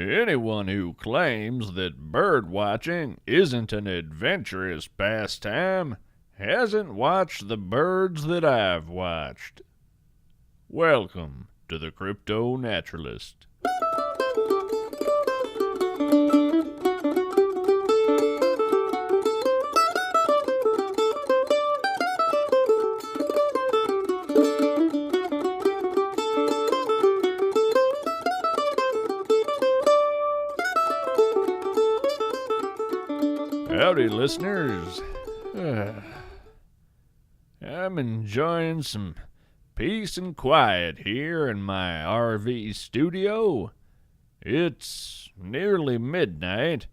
Anyone who claims that bird watching isn't an adventurous pastime hasn't watched the birds that I've watched. Welcome to the CryptoNaturalist. Howdy, listeners. I'm enjoying some peace and quiet here in my RV studio. It's nearly midnight.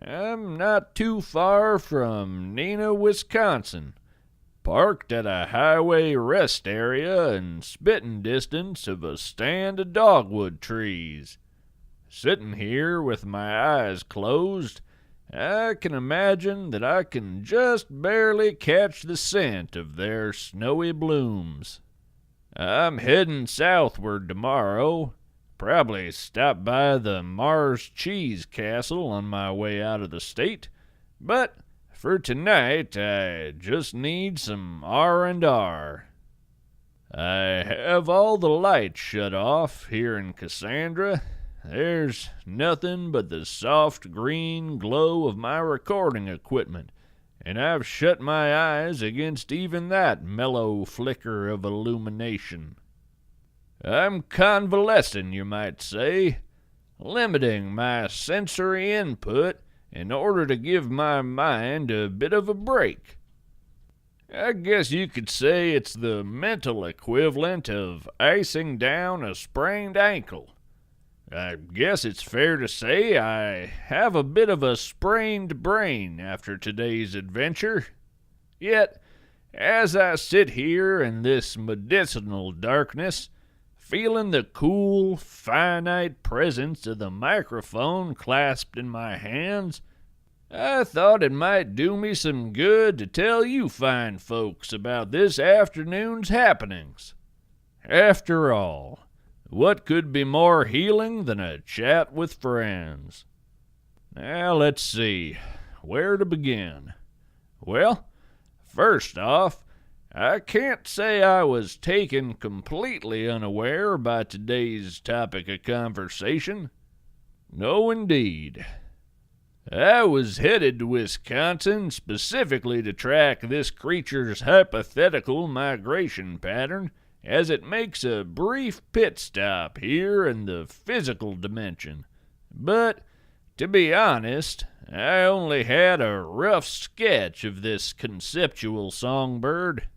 I'm not too far from Neenah, Wisconsin, parked at a highway rest area in spitting distance of a stand of dogwood trees. Sitting here with my eyes closed, I can imagine that I can just barely catch the scent of their snowy blooms. I'm heading southward tomorrow. Probably stop by the Mars Cheese Castle on my way out of the state. But for tonight, I just need some R&R. I have all the lights shut off here in Cassandra. There's nothing but the soft green glow of my recording equipment, and I've shut my eyes against even that mellow flicker of illumination. I'm convalescing, you might say, limiting my sensory input in order to give my mind a bit of a break. I guess you could say it's the mental equivalent of icing down a sprained ankle. I guess it's fair to say I have a bit of a sprained brain after today's adventure. Yet, as I sit here in this medicinal darkness, feeling the cool, finite presence of the microphone clasped in my hands, I thought it might do me some good to tell you fine folks about this afternoon's happenings. After all, what could be more healing than a chat with friends? Now, let's see. Where to begin? Well, first off, I can't say I was taken completely unaware by today's topic of conversation. No, indeed. I was headed to Wisconsin specifically to track this creature's hypothetical migration pattern, as it makes a brief pit stop here in the physical dimension. But, to be honest, I only had a rough sketch of this conceptual songbird.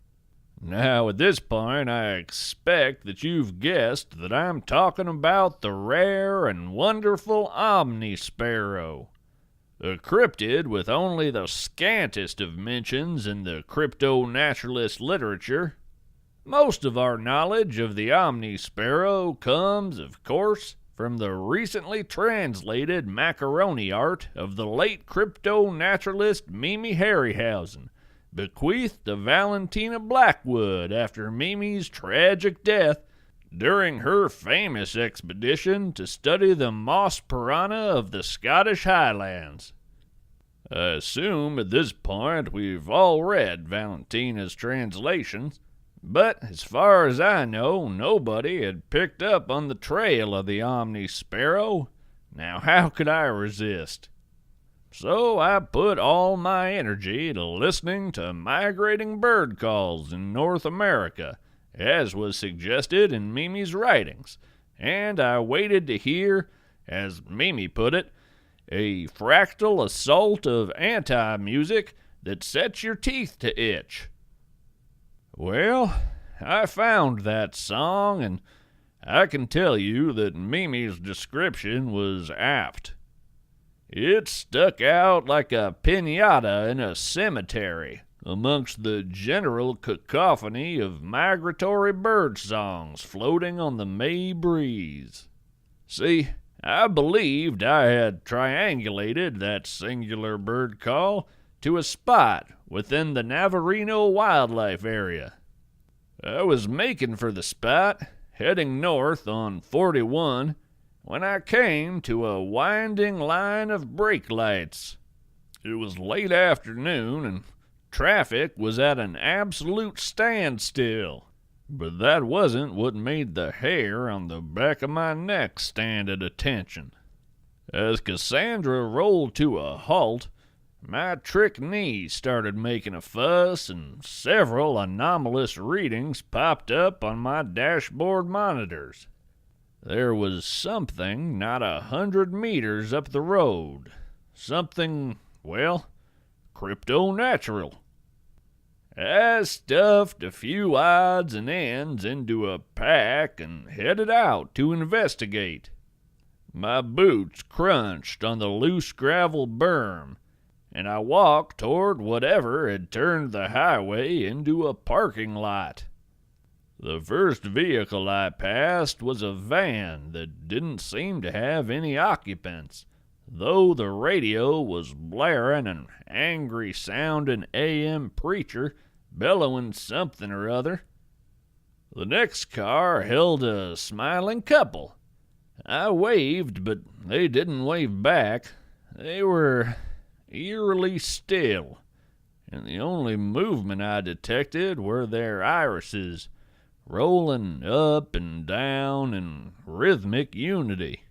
Now, at this point, I expect that you've guessed that I'm talking about the rare and wonderful Omni Sparrow, a cryptid with only the scantest of mentions in the CryptoNaturalist literature. Most of our knowledge of the Omni Sparrow comes, of course, from the recently translated macaroni art of the late crypto-naturalist Mimi Harryhausen, bequeathed to Valentina Blackwood after Mimi's tragic death during her famous expedition to study the moss piranha of the Scottish Highlands. I assume at this point we've all read Valentina's translations, but as far as I know, nobody had picked up on the trail of the Omni Sparrow. Now how could I resist? So I put all my energy to listening to migrating bird calls in North America, as was suggested in Mimi's writings, and I waited to hear, as Mimi put it, a fractal assault of anti-music that sets your teeth to itch. Well, I found that song, and I can tell you that Mimi's description was apt. It stuck out like a piñata in a cemetery amongst the general cacophony of migratory bird songs floating on the May breeze. See, I believed I had triangulated that singular bird call to a spot within the Navarino wildlife area. I was making for the spot, heading north on 41, when I came to a winding line of brake lights. It was late afternoon, and traffic was at an absolute standstill. But that wasn't what made the hair on the back of my neck stand at attention. As Cassandra rolled to a halt, my trick knee started making a fuss, and several anomalous readings popped up on my dashboard monitors. There was something not 100 meters up the road. Something, well, CryptoNatural. I stuffed a few odds and ends into a pack and headed out to investigate. My boots crunched on the loose gravel berm, and I walked toward whatever had turned the highway into a parking lot. The first vehicle I passed was a van that didn't seem to have any occupants, though the radio was blaring an angry-sounding AM preacher bellowing something or other. The next car held a smiling couple. I waved, but they didn't wave back. They were eerily still, and the only movement I detected were their irises, rolling up and down in rhythmic unity.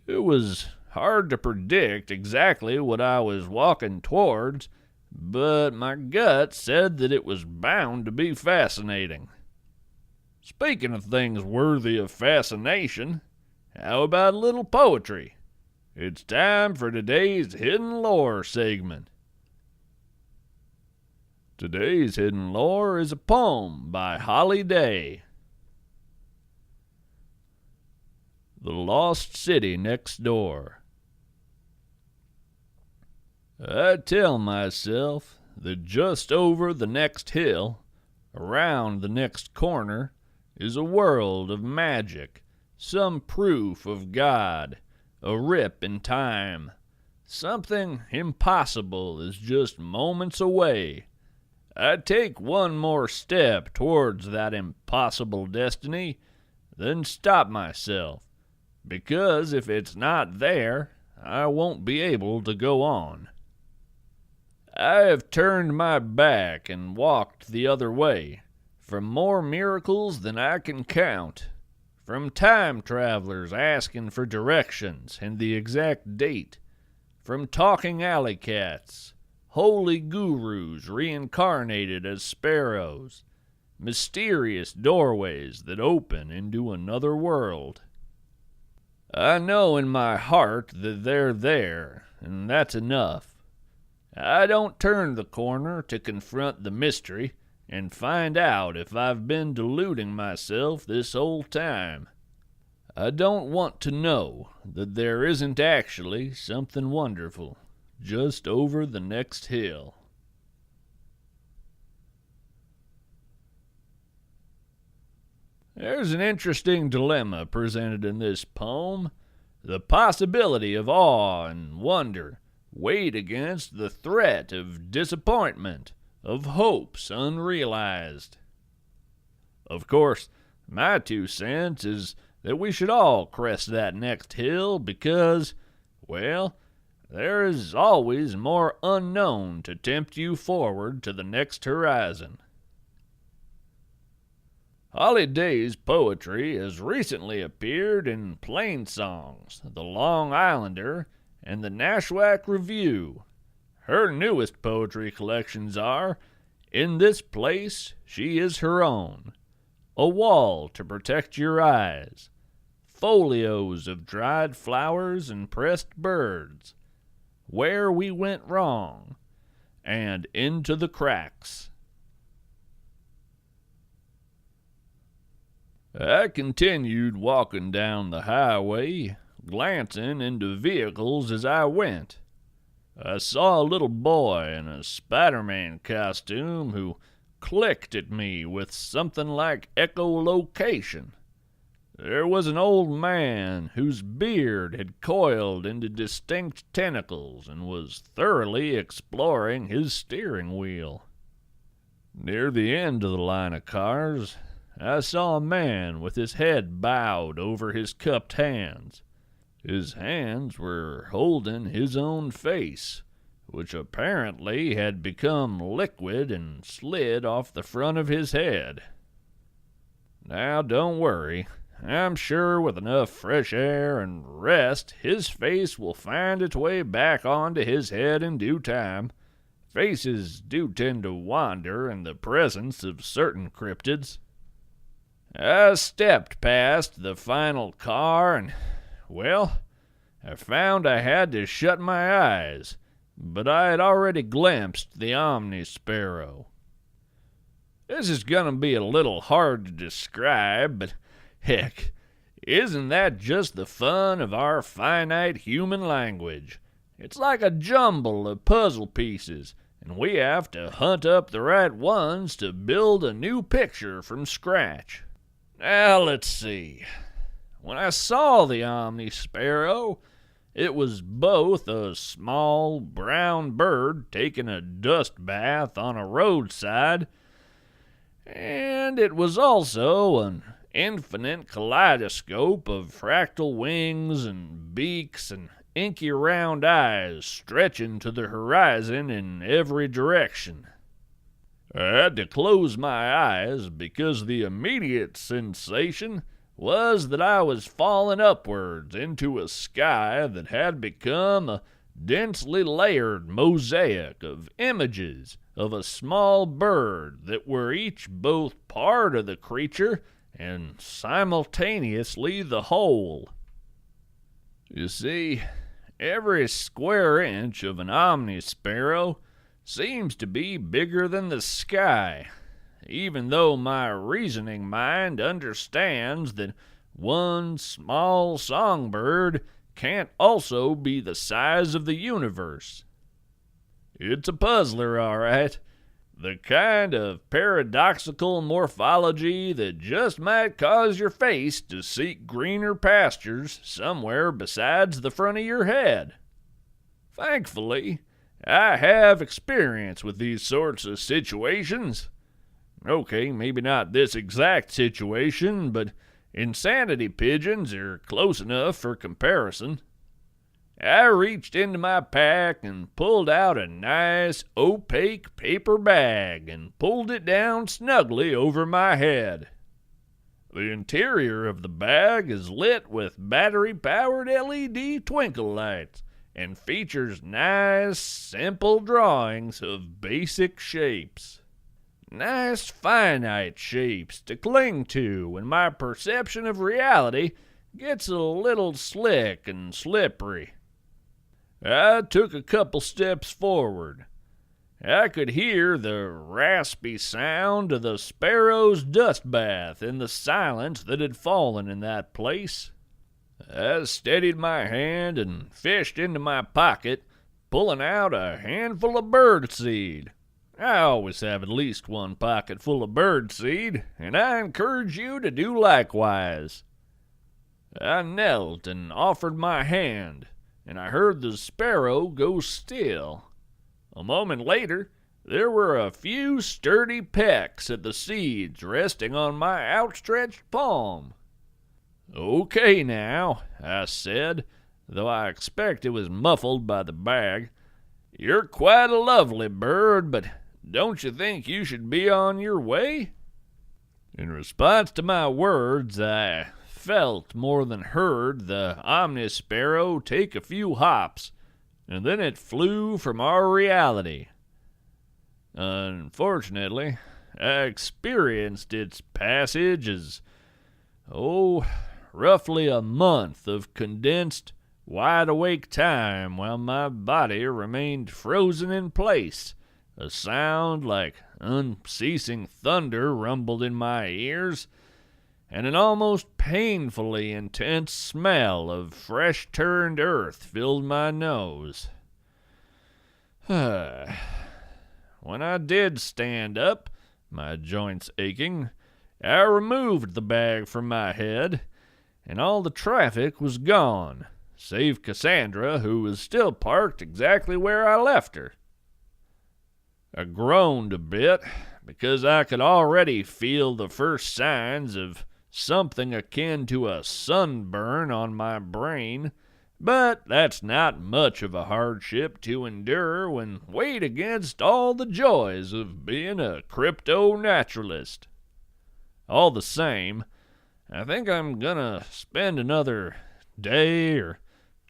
It was hard to predict exactly what I was walking towards, but my gut said that it was bound to be fascinating. Speaking of things worthy of fascination, how about a little poetry? It's time for today's Hidden Lore segment. Today's Hidden Lore is a poem by Holly Day. The Lost City Next Door. I tell myself that just over the next hill, around the next corner, is a world of magic, some proof of God, a rip in time. Something impossible is just moments away. I take one more step towards that impossible destiny, then stop myself, because if it's not there, I won't be able to go on. I have turned my back and walked the other way, from more miracles than I can count, from time travelers asking for directions and the exact date, from talking alley cats, holy gurus reincarnated as sparrows, mysterious doorways that open into another world. I know in my heart that they're there, and that's enough. I don't turn the corner to confront the mystery and find out if I've been deluding myself this whole time. I don't want to know that there isn't actually something wonderful just over the next hill. There's an interesting dilemma presented in this poem. The possibility of awe and wonder weighed against the threat of disappointment, of hopes unrealized. Of course, my 2 cents is that we should all crest that next hill because, well, there is always more unknown to tempt you forward to the next horizon. Holly Day's poetry has recently appeared in Plainsongs, The Long Islander, and the Nashwaak Review. Her newest poetry collections are In This Place She Is Her Own, A Wall to Protect Your Eyes, Folios of Dried Flowers and Pressed Birds, Where We Went Wrong, and Into the Cracks. I continued walking down the highway, glancing into vehicles as I went. I saw a little boy in a Spider-Man costume who clicked at me with something like echolocation. There was an old man whose beard had coiled into distinct tentacles and was thoroughly exploring his steering wheel. Near the end of the line of cars, I saw a man with his head bowed over his cupped hands. His hands were holding his own face, which apparently had become liquid and slid off the front of his head. Now, don't worry. I'm sure with enough fresh air and rest, his face will find its way back onto his head in due time. Faces do tend to wander in the presence of certain cryptids. I stepped past the final car and, well, I found I had to shut my eyes, but I had already glimpsed the Omni Sparrow. This is going to be a little hard to describe, but heck, isn't that just the fun of our finite human language? It's like a jumble of puzzle pieces, and we have to hunt up the right ones to build a new picture from scratch. Now, let's see. When I saw the Omni Sparrow, it was both a small brown bird taking a dust bath on a roadside, and it was also an infinite kaleidoscope of fractal wings and beaks and inky round eyes stretching to the horizon in every direction. I had to close my eyes because the immediate sensation was that I was falling upwards into a sky that had become a densely layered mosaic of images of a small bird that were each both part of the creature and simultaneously the whole. You see, every square inch of an Omni Sparrow seems to be bigger than the sky, even though my reasoning mind understands that one small songbird can't also be the size of the universe. It's a puzzler, all right. The kind of paradoxical morphology that just might cause your face to seek greener pastures somewhere besides the front of your head. Thankfully, I have experience with these sorts of situations. Okay, maybe not this exact situation, but insanity pigeons are close enough for comparison. I reached into my pack and pulled out a nice, opaque paper bag and pulled it down snugly over my head. The interior of the bag is lit with battery-powered LED twinkle lights and features nice, simple drawings of basic shapes. Nice, finite shapes to cling to when my perception of reality gets a little slick and slippery. I took a couple steps forward. I could hear the raspy sound of the sparrow's dust bath in the silence that had fallen in that place. I steadied my hand and fished into my pocket, pulling out a handful of bird seed. I always have at least one pocket full of bird seed, and I encourage you to do likewise. I knelt and offered my hand, and I heard the sparrow go still. A moment later, there were a few sturdy pecks at the seeds resting on my outstretched palm. "Okay now," I said, though I expect it was muffled by the bag. "You're quite a lovely bird, but don't you think you should be on your way?" In response to my words, I felt more than heard the Omni Sparrow take a few hops, and then it flew from our reality. Unfortunately, I experienced its passage as, roughly a month of condensed, wide-awake time while my body remained frozen in place. A sound like unceasing thunder rumbled in my ears, and an almost painfully intense smell of fresh-turned earth filled my nose. When I did stand up, my joints aching, I removed the bag from my head, and all the traffic was gone, save Cassandra, who was still parked exactly where I left her. I groaned a bit, because I could already feel the first signs of something akin to a sunburn on my brain, but that's not much of a hardship to endure when weighed against all the joys of being a crypto-naturalist. All the same, I think I'm gonna spend another day or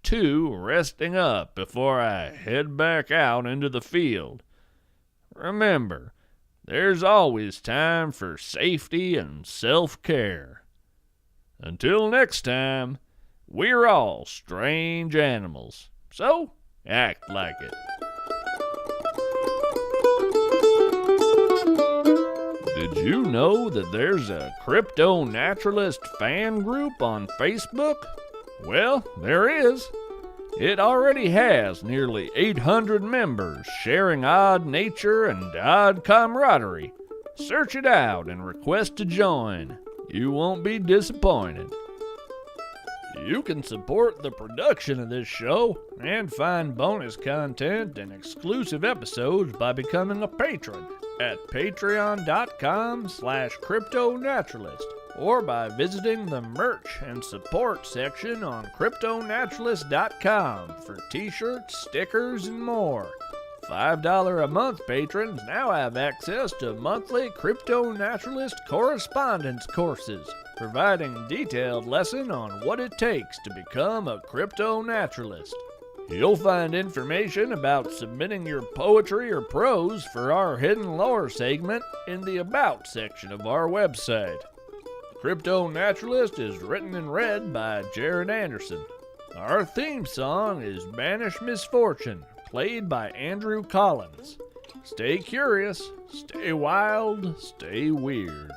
two resting up before I head back out into the field. Remember, there's always time for safety and self-care. Until next time, we're all strange animals, so act like it. Did you know that there's a CryptoNaturalist fan group on Facebook? Well, there is. It already has nearly 800 members sharing odd nature and odd camaraderie. Search it out and request to join. You won't be disappointed. You can support the production of this show and find bonus content and exclusive episodes by becoming a patron at patreon.com/CryptoNaturalist or by visiting the merch and support section on CryptoNaturalist.com for t-shirts, stickers, and more. $5 a month patrons now have access to monthly CryptoNaturalist correspondence courses, providing detailed lesson on what it takes to become a crypto-naturalist. You'll find information about submitting your poetry or prose for our Hidden Lore segment in the About section of our website. CryptoNaturalist is written and read by Jared Anderson. Our theme song is Banish Misfortune, played by Andrew Collins. Stay curious, stay wild, stay weird.